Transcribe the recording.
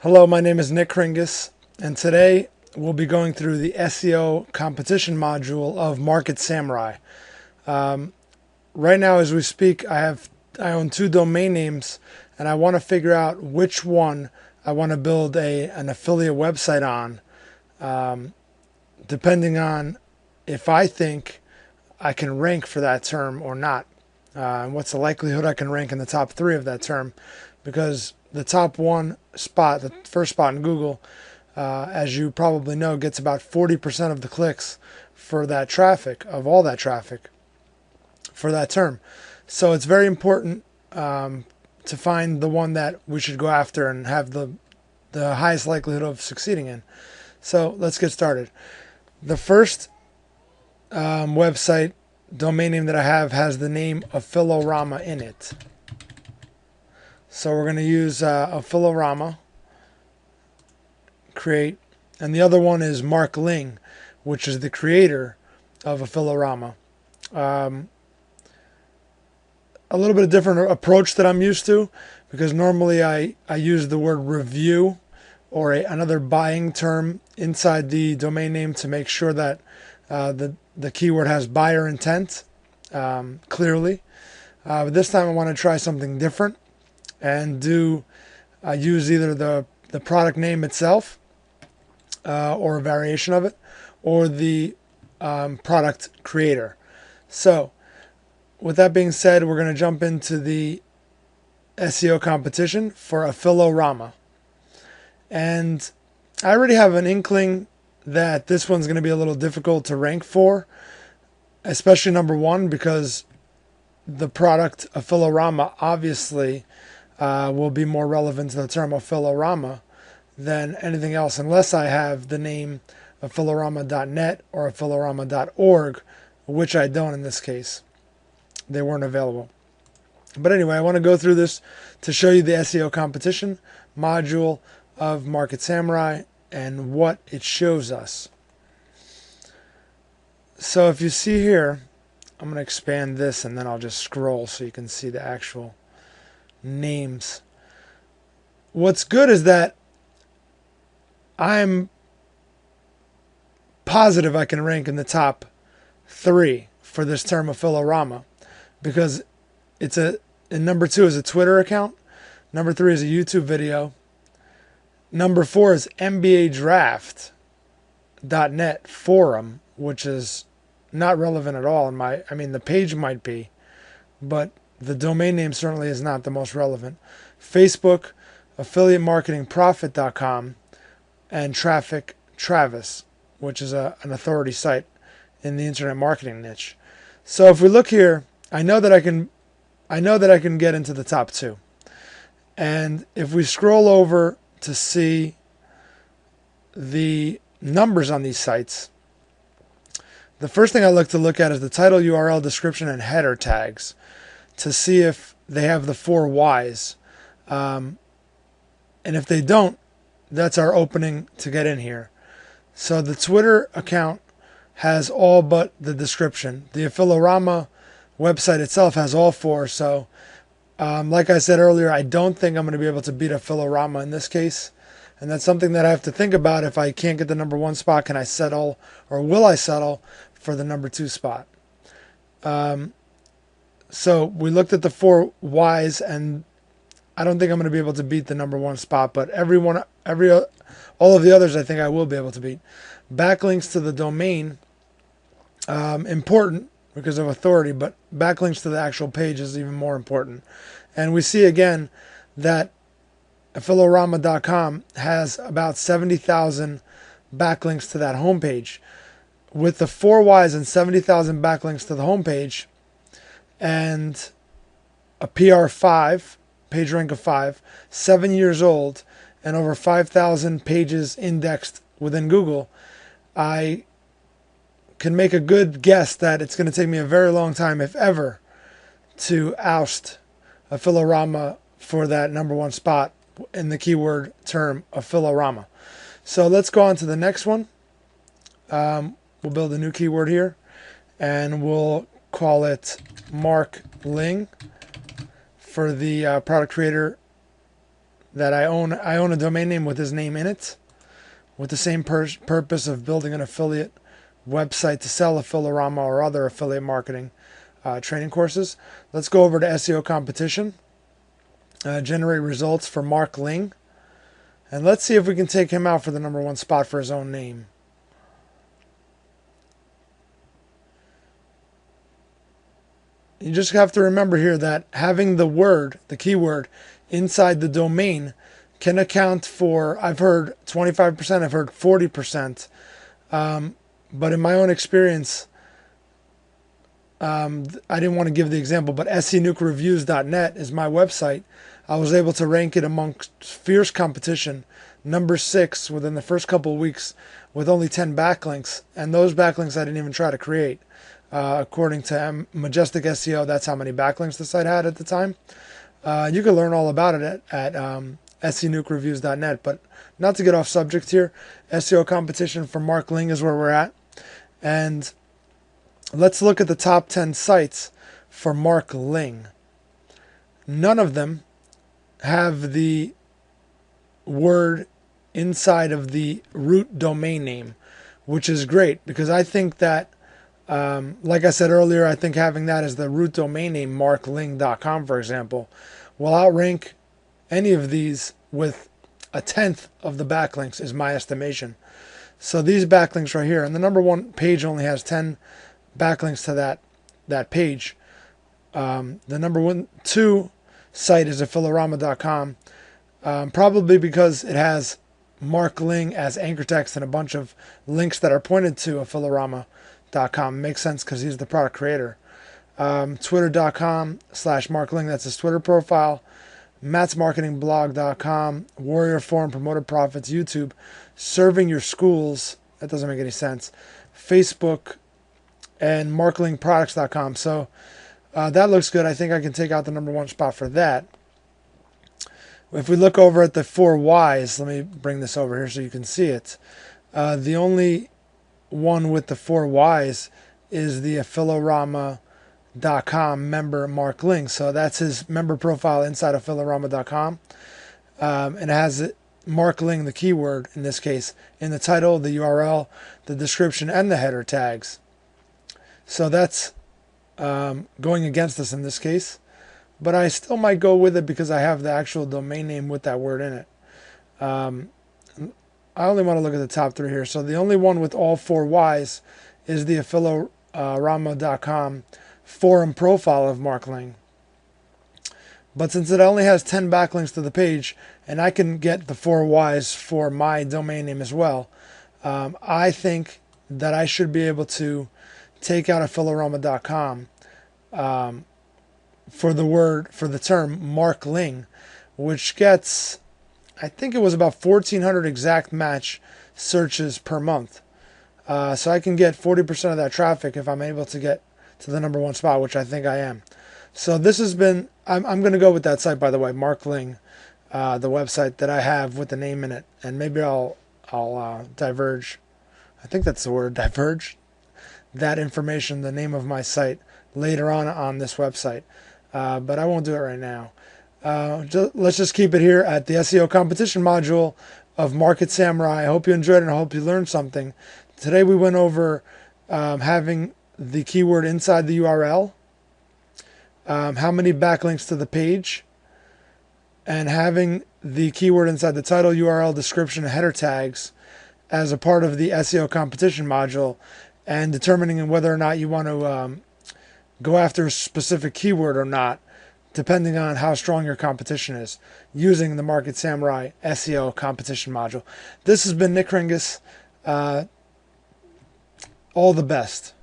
Hello, my name is Nick Kringus, and today we'll be going through the SEO competition module of Market Samurai. Right now, as we speak, I own two domain names, and I want to figure out which one I want to build an affiliate website on, depending on if I think I can rank for that term or not. And what's the likelihood I can rank in the top three of that term? Because the top one spot, the first spot in Google, as you probably know, gets about 40% of the clicks for that traffic, of all that traffic for that term. So it's very important to find the one that we should go after and have the highest likelihood of succeeding in. So let's get started. The first website domain name that I have has the name Affilorama in it. So we're going to use Affilorama, create, and the other one is Mark Ling, which is the creator of Affilorama. A little bit of different approach that I'm used to, because normally I use the word review or another buying term inside the domain name to make sure that the keyword has buyer intent clearly. But this time I want to try something different and use either the product name itself or a variation of it, or the product creator. So with that being said, we're going to jump into the SEO competition for Affilorama. And I already have an inkling that this one's going to be a little difficult to rank for, especially number one, because the product Affilorama obviously will be more relevant to the term Affilorama than anything else, unless I have the name affilorama.net or affilorama.org, which I don't in this case. They weren't available. But anyway, I want to go through this to show you the SEO competition module of Market Samurai and what it shows us. So if you see here, I'm going to expand this and then I'll just scroll so you can see the actual names. What's good is that I'm positive I can rank in the top three for this term Affilorama, because and number two is a Twitter account, number three is a YouTube video, number four is NBADraft.net forum, which is not relevant at all the page might be, but the domain name certainly is not the most relevant. Facebook, affiliatemarketingprofit.com, and Traffic Travis, which is an authority site in the internet marketing niche. So if we look here, I know that I can get into the top two. And if we scroll over to see the numbers on these sites, the first thing I look at is the title, URL, description, and header tags to see if they have the 4 Ys. And if they don't, that's our opening to get in here. So the Twitter account has all but the description. The Affilorama website itself has all 4. So like I said earlier, I don't think I'm going to be able to beat Affilorama in this case. And that's something that I have to think about. If I can't get the number 1 spot, can I settle, or will I settle for the number 2 spot? So we looked at the 4 Ys, and I don't think I'm going to be able to beat the number 1 spot, but all of the others I think I will be able to beat. Backlinks to the domain, important because of authority, but backlinks to the actual page is even more important. And we see again that affilorama.com has about 70,000 backlinks to that homepage. With the 4 Ys and 70,000 backlinks to the homepage and a PR5, page rank of 5, 7 years old, and over 5,000 pages indexed within Google, I can make a good guess that it's going to take me a very long time, if ever, to oust Affilorama for that number 1 spot in the keyword term Affilorama. So let's go on to the next one. We'll build a new keyword here, and we'll call it Mark Ling for the product creator that I own a domain name with his name in it, with the same purpose of building an affiliate website to sell Affiliarama or other affiliate marketing training courses. Let's go over to SEO competition, generate results for Mark Ling, and let's see if we can take him out for the #1 spot for his own name. You just have to remember here that having the keyword, inside the domain can account for, I've heard 25%, I've heard 40%. But in my own experience, I didn't want to give the example, but SENukereviews.net is my website. I was able to rank it amongst fierce competition, #6 within the first couple of weeks with only 10 backlinks. And those backlinks I didn't even try to create. According to Majestic SEO, that's how many backlinks the site had at the time. You can learn all about it at SENukereviews.net, but not to get off subject here, SEO competition for Mark Ling is where we're at. And let's look at the top 10 sites for Mark Ling. None of them have the word inside of the root domain name, which is great because I think that, like I said earlier, I think having that as the root domain name, markling.com, for example, will outrank any of these with 1/10 of the backlinks, is my estimation. So these backlinks right here, and the #1 page only has 10 backlinks to that page. The #2 site is Affiliarama.com, probably because it has Mark Ling as anchor text and a bunch of links that are pointed to Affiliarama.com. Makes sense because he's the product creator. Twitter.com/Mark Ling, that's his Twitter profile. MattsMarketingBlog.com, Warrior Forum, Promoted Profits, YouTube, Serving Your Schools, that doesn't make any sense, Facebook, and MarkLingProducts.com. So that looks good. I think I can take out the #1 spot for that. If we look over at the 4 Ys, let me bring this over here so you can see it. The only one with the 4 Ys is the Affiliarama.com member Mark Ling. So that's his member profile inside Affiliarama.com. And it has Mark Ling, the keyword in this case, in the title, the URL, the description, and the header tags. So that's going against us in this case. But I still might go with it because I have the actual domain name with that word in it. I only want to look at the top 3 here. So the only one with all 4 Ys is the Affiliarama.com forum profile of Mark Ling. But since it only has 10 backlinks to the page, and I can get the 4 Ys for my domain name as well, I think that I should be able to take out Affiliarama.com for the term Mark Ling, which gets, I think it was about 1,400 exact match searches per month. So I can get 40% of that traffic if I'm able to get to the #1 spot, which I think I am. So this has been, I'm going to go with that site, by the way, Mark Ling, the website that I have with the name in it. And maybe I'll diverge, I think that's the word, diverge, that information, the name of my site, later on this website. But I won't do it right now. Let's just keep it here at the SEO competition module of Market Samurai. I hope you enjoyed it and I hope you learned something. Today we went over having the keyword inside the URL, how many backlinks to the page, and having the keyword inside the title, URL, description, and header tags as a part of the SEO competition module, and determining whether or not you want to go after a specific keyword or not, depending on how strong your competition is, using the Market Samurai SEO competition module. This has been Nick Ringus. All the best.